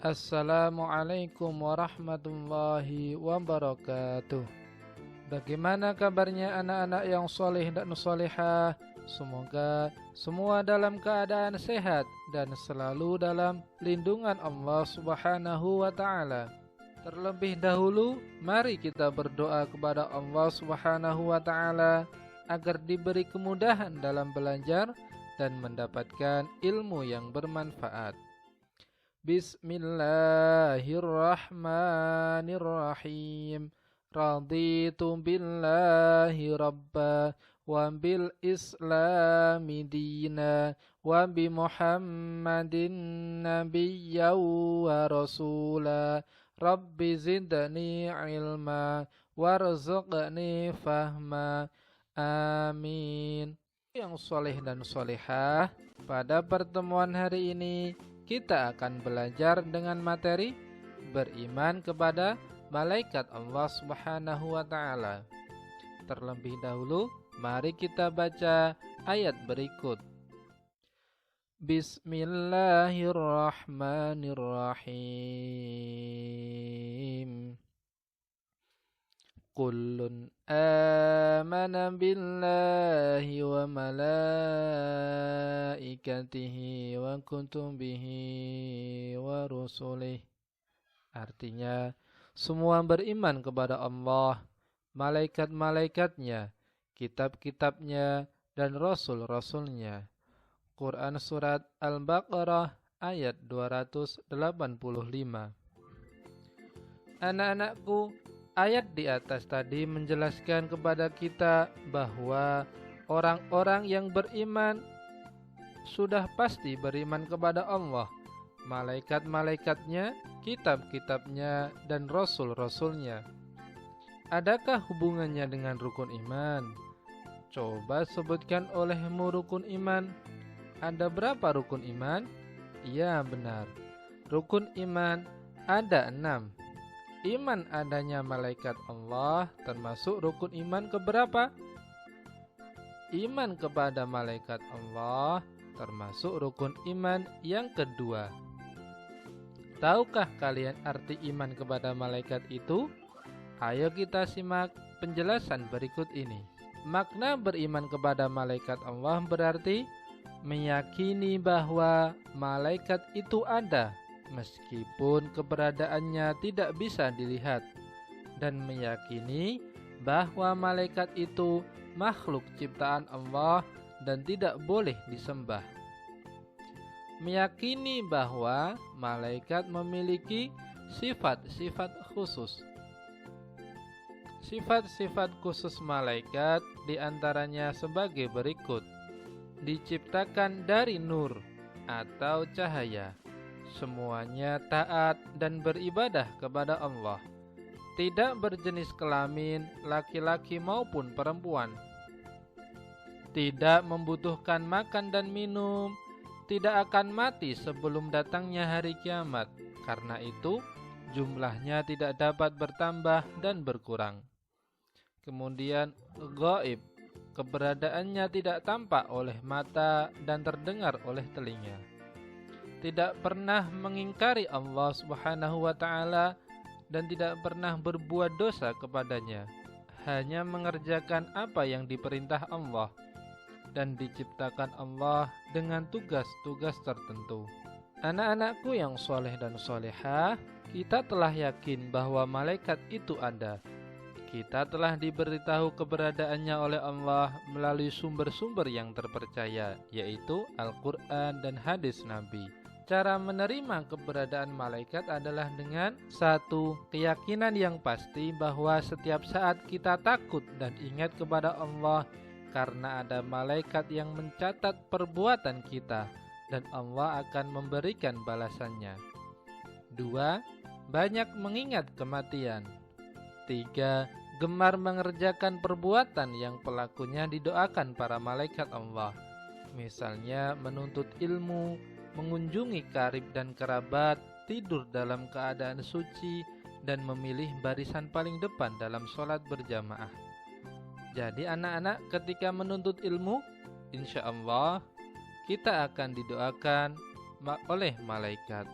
Assalamualaikum warahmatullahi wabarakatuh. Bagaimana kabarnya anak-anak yang soleh dan solehah? Semoga semua dalam keadaan sehat dan selalu dalam lindungan Allah Subhanahu wa Ta'ala. Terlebih dahulu, mari kita berdoa kepada Allah Subhanahu wa Ta'ala agar diberi kemudahan dalam belajar dan mendapatkan ilmu yang bermanfaat. Bismillahirrahmanirrahim. Raditu billahi rabba wa bil islami dina wa bi muhammadin nabiyya wa rasula. Rabbi zidni ilma warzuqni fahma. Amin. Yang soleh dan solehah, pada pertemuan hari ini kita akan belajar dengan materi beriman kepada malaikat Allah Subhanahu wa Ta'ala. Terlebih dahulu, mari kita baca ayat berikut. Bismillahirrahmanirrahim. Kullun amana billahi wa malaikatihi wa kutubihi wa rusulih. Artinya, semua beriman kepada Allah, malaikat-malaikatnya, kitab-kitabnya, dan rasul-rasulnya. Quran Surat Al-Baqarah ayat 285. Anak-anakku, ayat di atas tadi menjelaskan kepada kita bahwa orang-orang yang beriman sudah pasti beriman kepada Allah, malaikat-malaikatnya, kitab-kitabnya, dan rasul-rasulnya. Adakah hubungannya dengan rukun iman? Coba sebutkan olehmu rukun iman. Ada berapa rukun iman? Ya, benar. Rukun iman ada 6. Iman adanya malaikat Allah termasuk rukun iman keberapa? Iman kepada malaikat Allah termasuk rukun iman yang kedua. Tahukah kalian arti iman kepada malaikat itu? Ayo kita simak penjelasan berikut ini. Makna beriman kepada malaikat Allah berarti meyakini bahwa malaikat itu ada meskipun keberadaannya tidak bisa dilihat, dan meyakini bahwa malaikat itu makhluk ciptaan Allah dan tidak boleh disembah. Meyakini bahwa malaikat memiliki sifat-sifat khusus. Sifat-sifat khusus malaikat diantaranya sebagai berikut. Diciptakan dari nur atau cahaya. Semuanya taat dan beribadah kepada Allah. Tidak berjenis kelamin laki-laki maupun perempuan. Tidak membutuhkan makan dan minum. Tidak akan mati sebelum datangnya hari kiamat. Karena itu, jumlahnya tidak dapat bertambah dan berkurang. Kemudian, gaib. Keberadaannya tidak tampak oleh mata dan terdengar oleh telinga. Tidak pernah mengingkari Allah Subhanahu wa Ta'ala dan tidak pernah berbuat dosa kepadanya. Hanya mengerjakan apa yang diperintah Allah. Dan diciptakan Allah dengan tugas-tugas tertentu. Anak-anakku yang soleh dan solehah, kita telah yakin bahwa malaikat itu ada. Kita telah diberitahu keberadaannya oleh Allah melalui sumber-sumber yang terpercaya, yaitu Al-Quran dan hadis Nabi. Cara menerima keberadaan malaikat adalah dengan 1. Keyakinan yang pasti bahwa setiap saat kita takut dan ingat kepada Allah karena ada malaikat yang mencatat perbuatan kita dan Allah akan memberikan balasannya. 2. Banyak mengingat kematian. 3. Gemar mengerjakan perbuatan yang pelakunya didoakan para malaikat Allah. Misalnya menuntut ilmu, mengunjungi karib dan kerabat, tidur dalam keadaan suci, dan memilih barisan paling depan dalam sholat berjamaah. Jadi anak-anak, ketika menuntut ilmu, insya Allah kita akan didoakan oleh malaikat.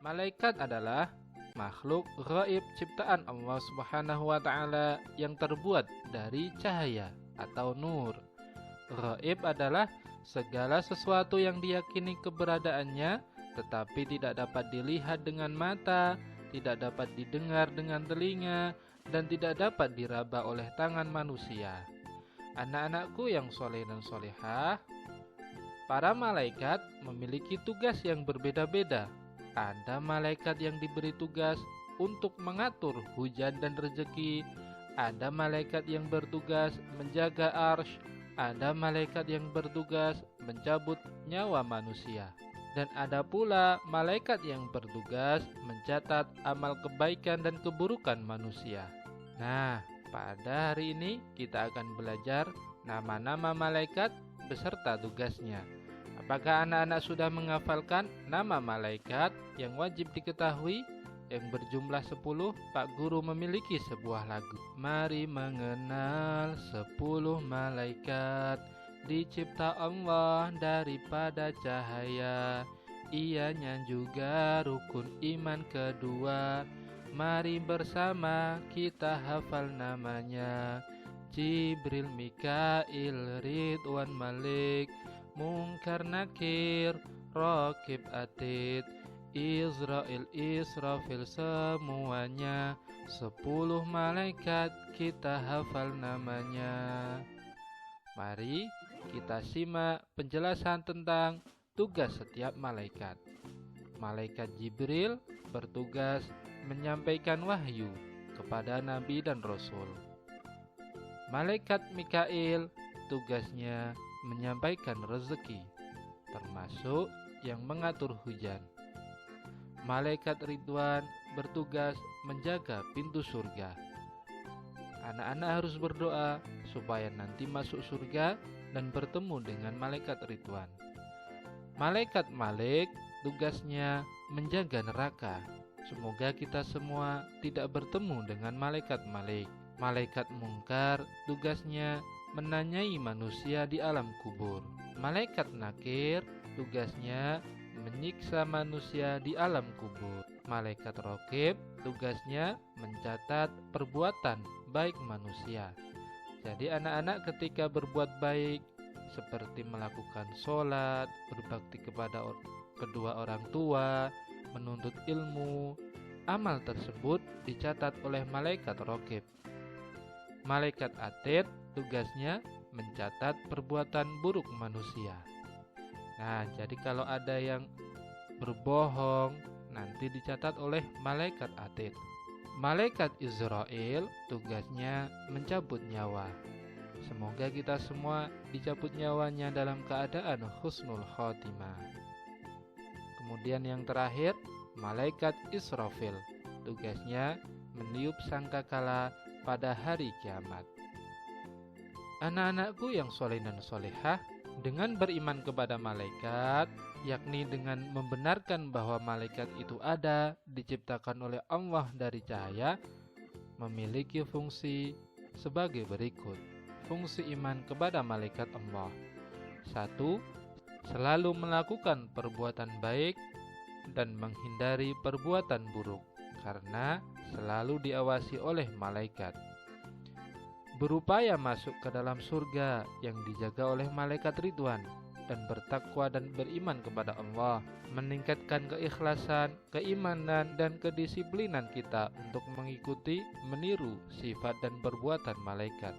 Malaikat adalah makhluk gaib ciptaan Allah Subhanahu wa taala yang terbuat dari cahaya atau nur. Gaib adalah segala sesuatu yang diyakini keberadaannya tetapi tidak dapat dilihat dengan mata, tidak dapat didengar dengan telinga, dan tidak dapat diraba oleh tangan manusia. Anak-anakku yang soleh dan solehah, para malaikat memiliki tugas yang berbeda-beda. Ada malaikat yang diberi tugas untuk mengatur hujan dan rezeki. Ada malaikat yang bertugas menjaga arsy. Ada malaikat yang bertugas mencabut nyawa manusia. Dan ada pula malaikat yang bertugas mencatat amal kebaikan dan keburukan manusia. Nah, pada hari ini kita akan belajar nama-nama malaikat beserta tugasnya. Apakah anak-anak sudah menghafalkan nama malaikat yang wajib diketahui? Yang berjumlah 10, Pak Guru memiliki sebuah lagu. Mari mengenal 10 malaikat, dicipta Allah daripada cahaya. Ianya juga rukun iman kedua. Mari bersama kita hafal namanya. Jibril, Mikail, Ridwan, Malik, Munkar, Nakir, Raqib, Atid, Israel, Israfil, semuanya 10 malaikat kita hafal namanya. Mari kita simak penjelasan tentang tugas setiap malaikat. Malaikat Jibril bertugas menyampaikan wahyu kepada nabi dan rasul. Malaikat Mikail tugasnya menyampaikan rezeki, termasuk yang mengatur hujan. Malaikat Ridwan bertugas menjaga pintu surga. Anak-anak harus berdoa supaya nanti masuk surga dan bertemu dengan malaikat Ridwan. Malaikat Malik tugasnya menjaga neraka. Semoga kita semua tidak bertemu dengan malaikat Malik. Malaikat Munkar tugasnya menanyai manusia di alam kubur. Malaikat Nakir tugasnya menyiksa manusia di alam kubur. Malaikat Raqib tugasnya mencatat perbuatan baik manusia. Jadi anak-anak ketika berbuat baik seperti melakukan sholat, berbakti kepada kedua orang tua, menuntut ilmu, amal tersebut dicatat oleh malaikat Raqib. Malaikat Atid tugasnya mencatat perbuatan buruk manusia. Nah, jadi kalau ada yang berbohong, nanti dicatat oleh malaikat Atid. Malaikat Israel tugasnya mencabut nyawa. Semoga kita semua dicabut nyawanya dalam keadaan husnul khotimah. Kemudian yang terakhir, malaikat Israfil tugasnya meniup sangkakala pada hari kiamat. Anak-anakku yang soleh dan solehah, dengan beriman kepada malaikat, yakni dengan membenarkan bahwa malaikat itu ada, diciptakan oleh Allah dari cahaya, memiliki fungsi sebagai berikut. Fungsi iman kepada malaikat Allah. 1. Selalu melakukan perbuatan baik dan menghindari perbuatan buruk, karena selalu diawasi oleh malaikat. Berupaya masuk ke dalam surga yang dijaga oleh malaikat Ridwan, dan bertakwa dan beriman kepada Allah, meningkatkan keikhlasan, keimanan, dan kedisiplinan kita untuk mengikuti, meniru sifat dan perbuatan malaikat.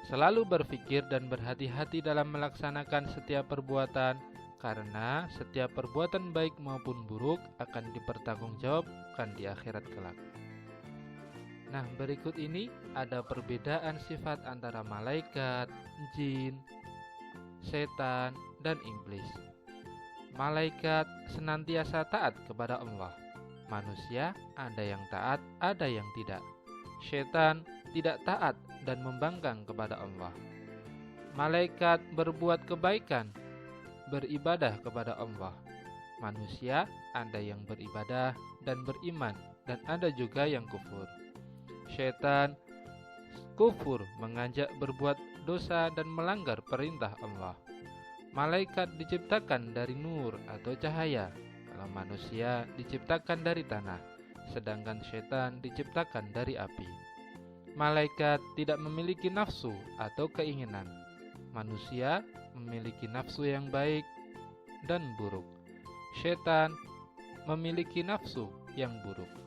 Selalu berpikir dan berhati-hati dalam melaksanakan setiap perbuatan, karena setiap perbuatan baik maupun buruk akan dipertanggungjawabkan di akhirat kelak. Nah, berikut ini ada perbedaan sifat antara malaikat, jin, setan, dan iblis. Malaikat senantiasa taat kepada Allah. Manusia ada yang taat, ada yang tidak. Setan tidak taat dan membangkang kepada Allah. Malaikat berbuat kebaikan, beribadah kepada Allah. Manusia ada yang beribadah dan beriman, dan ada juga yang kufur. Setan kufur, mengajak berbuat dosa dan melanggar perintah Allah. Malaikat diciptakan dari nur atau cahaya. Kalau manusia diciptakan dari tanah, sedangkan setan diciptakan dari api. Malaikat tidak memiliki nafsu atau keinginan. Manusia memiliki nafsu yang baik dan buruk. Setan memiliki nafsu yang buruk.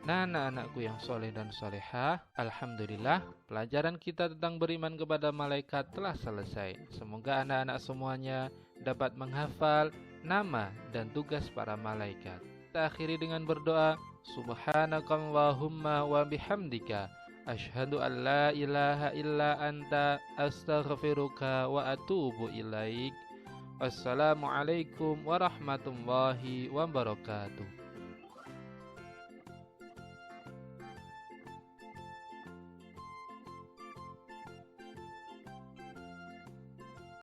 Nah, anak-anakku yang soleh dan solehah, alhamdulillah, pelajaran kita tentang beriman kepada malaikat telah selesai. Semoga anak-anak semuanya dapat menghafal nama dan tugas para malaikat. Kita akhiri dengan berdoa, Subhanakallahumma wa bihamdika, asyhadu an la ilaha illa anta, astaghfiruka wa atubu ilaik. Wassalamualaikum warahmatullahi wabarakatuh.